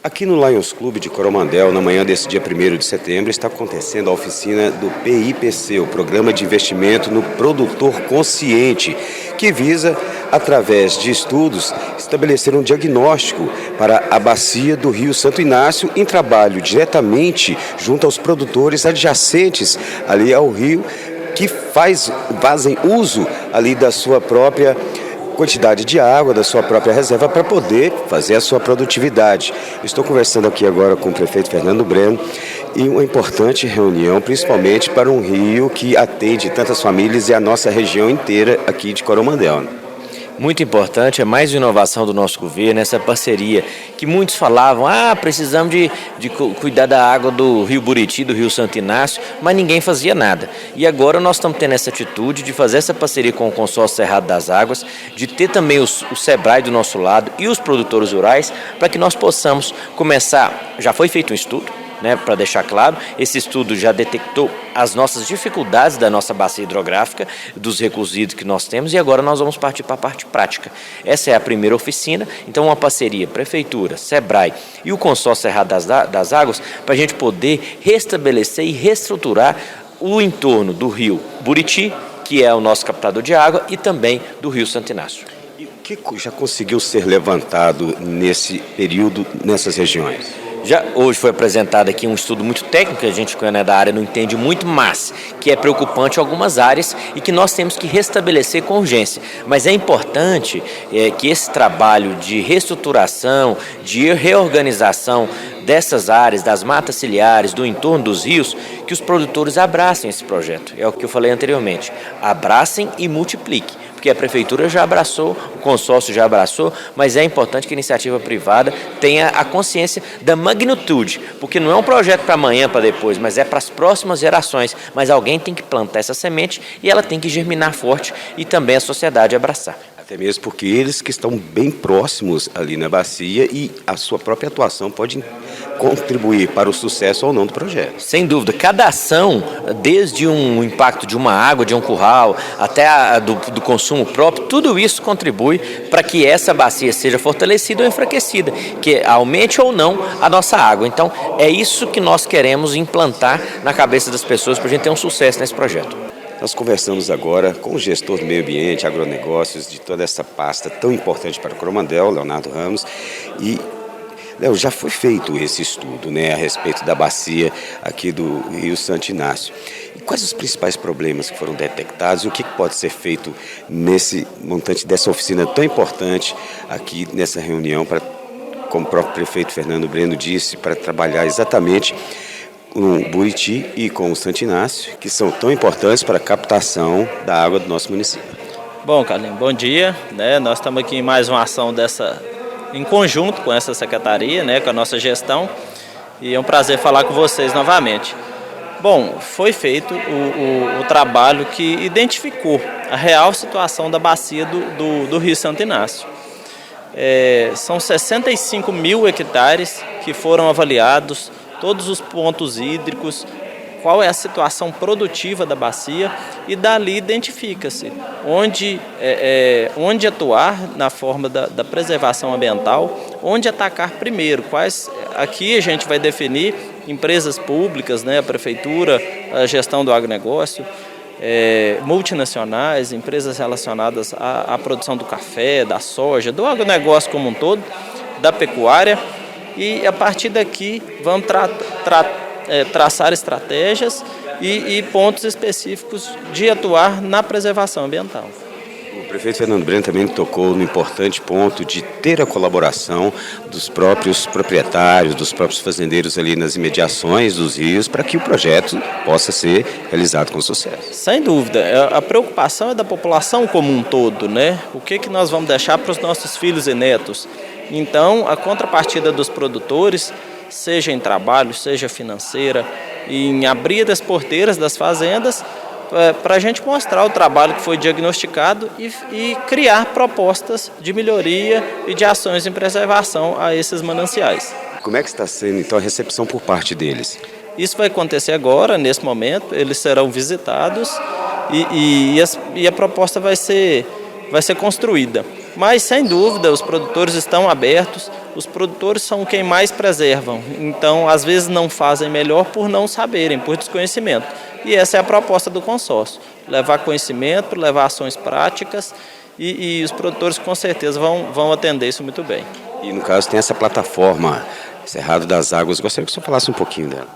Aqui no Lions Clube de Coromandel, na manhã desse dia 1º de setembro, está acontecendo a oficina do PIPC, o Programa de Investimento no Produtor Consciente, que visa, através de estudos, estabelecer um diagnóstico para a bacia do Rio Santo Inácio em trabalho diretamente junto aos produtores adjacentes ali ao rio, que fazem uso ali da sua própria quantidade de água, da sua própria reserva para poder fazer a sua produtividade. Estou conversando aqui agora com o prefeito Fernando Breno e uma importante reunião, principalmente para um rio que atende tantas famílias e a nossa região inteira aqui de Coromandel. Muito importante, é mais uma inovação do nosso governo, essa parceria que muitos falavam, precisamos de cuidar da água do Rio Buriti, do Rio Santo Inácio, mas ninguém fazia nada. E agora nós estamos tendo essa atitude de fazer essa parceria com o Consórcio Cerrado das Águas, de ter também o SEBRAE do nosso lado e os produtores rurais, para que nós possamos começar, já foi feito um estudo, para deixar claro, esse estudo já detectou as nossas dificuldades da nossa bacia hidrográfica, dos recursos hídricos que nós temos, e agora nós vamos partir para a parte prática. Essa é a primeira oficina, então uma parceria Prefeitura, SEBRAE e o Consórcio Cerrado das Águas, para a gente poder restabelecer e reestruturar o entorno do rio Buriti, que é o nosso captador de água, e também do Rio Santo Inácio. E o que já conseguiu ser levantado nesse período, nessas regiões? Já hoje foi apresentado aqui um estudo muito técnico, que a gente que é da área não entende muito, mas que é preocupante em algumas áreas e que nós temos que restabelecer com urgência. Mas é importante que esse trabalho de reestruturação, de reorganização dessas áreas, das matas ciliares, do entorno dos rios, que os produtores abracem esse projeto. É o que eu falei anteriormente. Abracem e multipliquem. Porque a Prefeitura já abraçou, o consórcio já abraçou, mas é importante que a iniciativa privada tenha a consciência da magnitude, porque não é um projeto para amanhã, para depois, mas é para as próximas gerações. Mas alguém tem que plantar essa semente e ela tem que germinar forte e também a sociedade abraçar. Até mesmo porque eles que estão bem próximos ali na bacia e a sua própria atuação pode contribuir para o sucesso ou não do projeto. Sem dúvida, cada ação, desde um impacto de uma água, de um curral, até do consumo próprio, tudo isso contribui para que essa bacia seja fortalecida ou enfraquecida, que aumente ou não a nossa água. Então, é isso que nós queremos implantar na cabeça das pessoas para a gente ter um sucesso nesse projeto. Nós conversamos agora com o gestor do meio ambiente, agronegócios, de toda essa pasta tão importante para o Coromandel, Leonardo Ramos. E, Léo, já foi feito esse estudo, a respeito da bacia aqui do Rio Santo Inácio. E quais os principais problemas que foram detectados e o que pode ser feito nesse montante dessa oficina tão importante aqui nessa reunião, como o próprio prefeito Fernando Breno disse, para trabalhar exatamente com o Buriti e com o Santo Inácio, que são tão importantes para a captação da água do nosso município. Bom, Carlinhos, bom dia. Nós estamos aqui em mais uma ação em conjunto com essa secretaria, com a nossa gestão, e é um prazer falar com vocês novamente. Bom, foi feito o trabalho que identificou a real situação da bacia do Rio Santo Inácio. São 65 mil hectares que foram avaliados, todos os pontos hídricos, qual é a situação produtiva da bacia, e dali identifica-se onde atuar na forma da preservação ambiental, onde atacar primeiro. Aqui a gente vai definir empresas públicas, a prefeitura, a gestão do agronegócio, multinacionais, empresas relacionadas à produção do café, da soja, do agronegócio como um todo, da pecuária. E a partir daqui vamos traçar estratégias e pontos específicos de atuar na preservação ambiental. O prefeito Fernando Breno também tocou no importante ponto de ter a colaboração dos próprios proprietários, dos próprios fazendeiros ali nas imediações dos rios, para que o projeto possa ser realizado com sucesso. Sem dúvida, a preocupação é da população como um todo, O que nós vamos deixar para os nossos filhos e netos? Então, a contrapartida dos produtores, seja em trabalho, seja financeira, em abrir as porteiras das fazendas, para a gente mostrar o trabalho que foi diagnosticado e criar propostas de melhoria e de ações em preservação a esses mananciais. Como é que está sendo, então, a recepção por parte deles? Isso vai acontecer agora, nesse momento, eles serão visitados e a proposta vai ser construída. Mas, sem dúvida, os produtores estão abertos os produtores são quem mais preservam. Então, às vezes não fazem melhor por não saberem, por desconhecimento. E essa é a proposta do consórcio, levar conhecimento, levar ações práticas e os produtores com certeza vão atender isso muito bem. E no caso tem essa plataforma Cerrado das Águas, gostaria que o senhor falasse um pouquinho dela.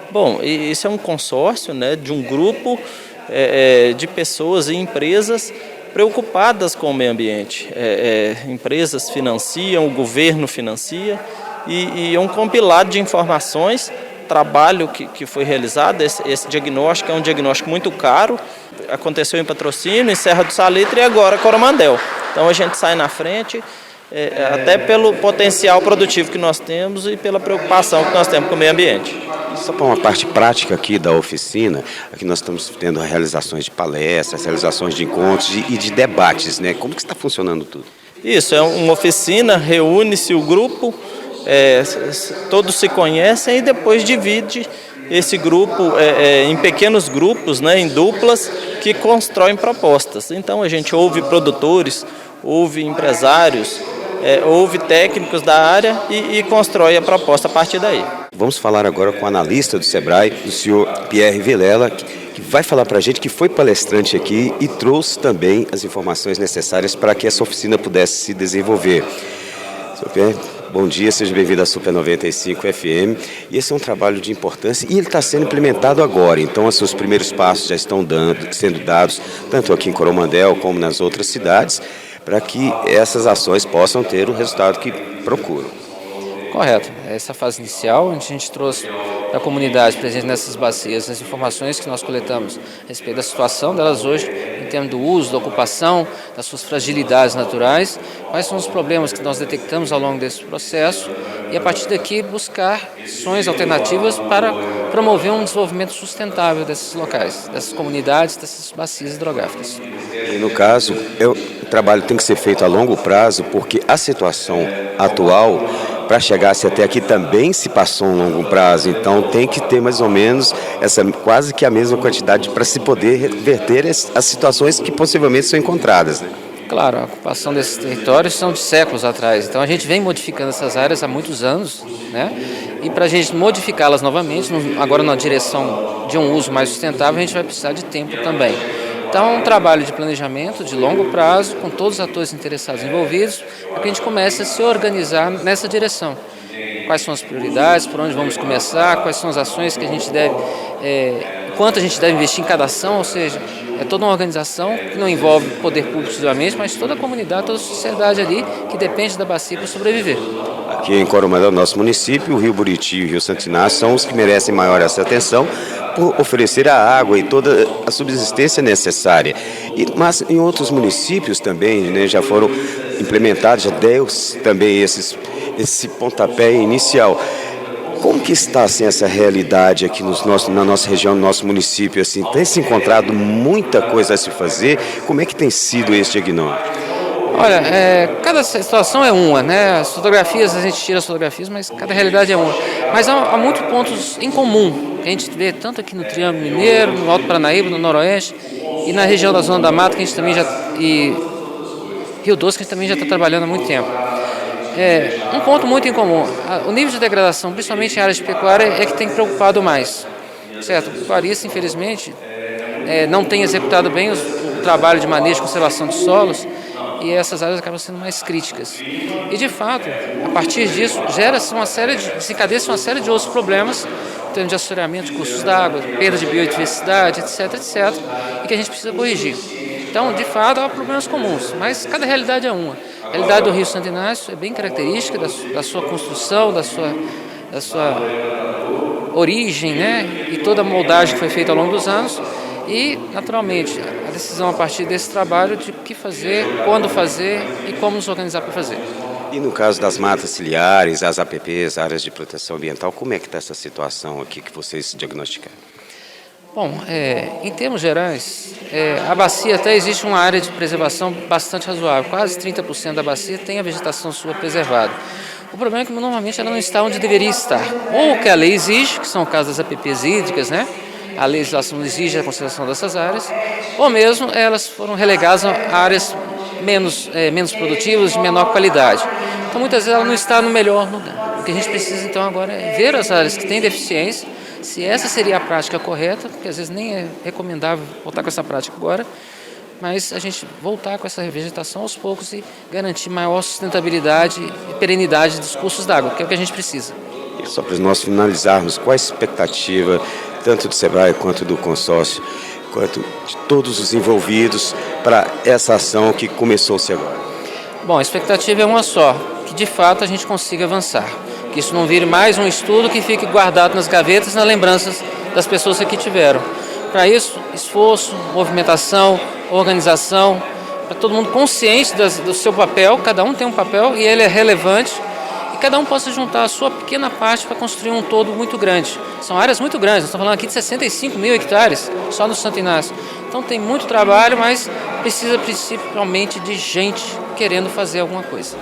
Bom, esse é um consórcio, né, de um grupo de pessoas e empresas preocupadas com o meio ambiente. Empresas financiam, o governo financia e é um compilado de informações, trabalho que foi realizado. Esse diagnóstico é um diagnóstico muito caro, aconteceu em Patrocínio, em Serra do Salitre e agora Coromandel. Então a gente sai na frente, até pelo potencial produtivo que nós temos e pela preocupação que nós temos com o meio ambiente. Só para uma parte prática aqui da oficina, aqui nós estamos tendo realizações de palestras, realizações de encontros e de debates, né? Como que está funcionando tudo? Isso, é uma oficina, reúne-se o grupo, todos se conhecem e depois divide esse grupo em pequenos grupos, né, em duplas, que constroem propostas. Então a gente ouve produtores, ouve empresários, ouve técnicos da área e constrói a proposta a partir daí. Vamos falar agora com o analista do Sebrae, o senhor Pierre Vilela, que vai falar para a gente, que foi palestrante aqui e trouxe também as informações necessárias para que essa oficina pudesse se desenvolver. Senhor Pierre, bom dia, seja bem-vindo à Super 95 FM. E esse é um trabalho de importância e ele está sendo implementado agora. Então, os seus primeiros passos já estão sendo dados, tanto aqui em Coromandel como nas outras cidades, para que essas ações possam ter o resultado que procuram. Correto. Essa fase inicial, onde a gente trouxe da comunidade presente nessas bacias as informações que nós coletamos a respeito da situação delas hoje, em termos do uso, da ocupação, das suas fragilidades naturais, quais são os problemas que nós detectamos ao longo desse processo e, a partir daqui, buscar ações alternativas para promover um desenvolvimento sustentável desses locais, dessas comunidades, dessas bacias hidrográficas. E no caso, o trabalho tem que ser feito a longo prazo, porque a situação atual, para chegar-se até aqui, também se passou um longo prazo. Então tem que ter mais ou menos quase que a mesma quantidade para se poder reverter as situações que possivelmente são encontradas, né? Claro, a ocupação desses territórios são de séculos atrás. Então a gente vem modificando essas áreas há muitos anos, né? E para a gente modificá-las novamente, agora na direção de um uso mais sustentável, a gente vai precisar de tempo também. Então, é um trabalho de planejamento de longo prazo, com todos os atores interessados envolvidos, para que a gente comece a se organizar nessa direção. Quais são as prioridades, por onde vamos começar, quais são as ações que a gente deve, quanto a gente deve investir em cada ação, ou seja, é toda uma organização que não envolve o poder público exclusivamente, mas toda a comunidade, toda a sociedade ali que depende da bacia para sobreviver. Aqui em Coromandel, nosso município, o Rio Buriti e o Rio Santo Inácio são os que merecem maior essa atenção, por oferecer a água e toda a subsistência necessária. Mas em outros municípios também, né, já foram implementados, já deu também esse pontapé inicial. Como que está assim, essa realidade aqui na nossa região, no nosso município? Assim, tem se encontrado muita coisa a se fazer? Como é que tem sido esse diagnóstico? Olha, cada situação é uma, né? As fotografias, a gente tira as fotografias, mas cada realidade é uma. Mas há muitos pontos em comum, que a gente vê tanto aqui no Triângulo Mineiro, no Alto Paranaíba, no Noroeste, e na região da Zona da Mata, que a gente também e Rio Doce, que a gente também já está trabalhando há muito tempo. Um ponto muito em comum, o nível de degradação, principalmente em áreas de pecuária, é que tem preocupado mais. Certo? O pecuarista, infelizmente, não tem executado bem o trabalho de manejo e conservação de solos, e essas áreas acabam sendo mais críticas. E, de fato, a partir disso, desencadeia-se uma série de outros problemas, em termos de assoreamento de cursos d'água, perda de biodiversidade, etc., e que a gente precisa corrigir. Então, de fato, há problemas comuns, mas cada realidade é uma. A realidade do Rio Santo Inácio é bem característica da sua construção, da sua origem, né? E toda a moldagem que foi feita ao longo dos anos. E, naturalmente, a decisão a partir desse trabalho de o que fazer, quando fazer e como nos organizar para fazer. E no caso das matas ciliares, as APPs, áreas de proteção ambiental, como é que está essa situação aqui que vocês diagnosticaram? Bom, em termos gerais, a bacia até existe uma área de preservação bastante razoável. Quase 30% da bacia tem a vegetação sua preservada. O problema é que normalmente ela não está onde deveria estar. Ou o que a lei exige, que são o caso das APPs hídricas, né? A legislação exige a conservação dessas áreas, ou mesmo elas foram relegadas a áreas menos produtivas, de menor qualidade. Então muitas vezes ela não está no melhor lugar. O que a gente precisa então agora é ver as áreas que têm deficiência, se essa seria a prática correta, porque às vezes nem é recomendável voltar com essa prática agora, mas a gente voltar com essa revegetação aos poucos e garantir maior sustentabilidade e perenidade dos cursos d'água, que é o que a gente precisa. E só para nós finalizarmos, qual a expectativa, tanto do SEBRAE quanto do consórcio, quanto de todos os envolvidos para essa ação que começou-se agora? Bom, a expectativa é uma só, que de fato a gente consiga avançar, que isso não vire mais um estudo que fique guardado nas gavetas, nas lembranças das pessoas que aqui tiveram. Para isso, esforço, movimentação, organização, para todo mundo consciente do seu papel, cada um tem um papel e ele é relevante, e cada um possa juntar a sua pequena parte para construir um todo muito grande. São áreas muito grandes, nós estamos falando aqui de 65 mil hectares, só no Santo Inácio. Então tem muito trabalho, mas precisa principalmente de gente querendo fazer alguma coisa.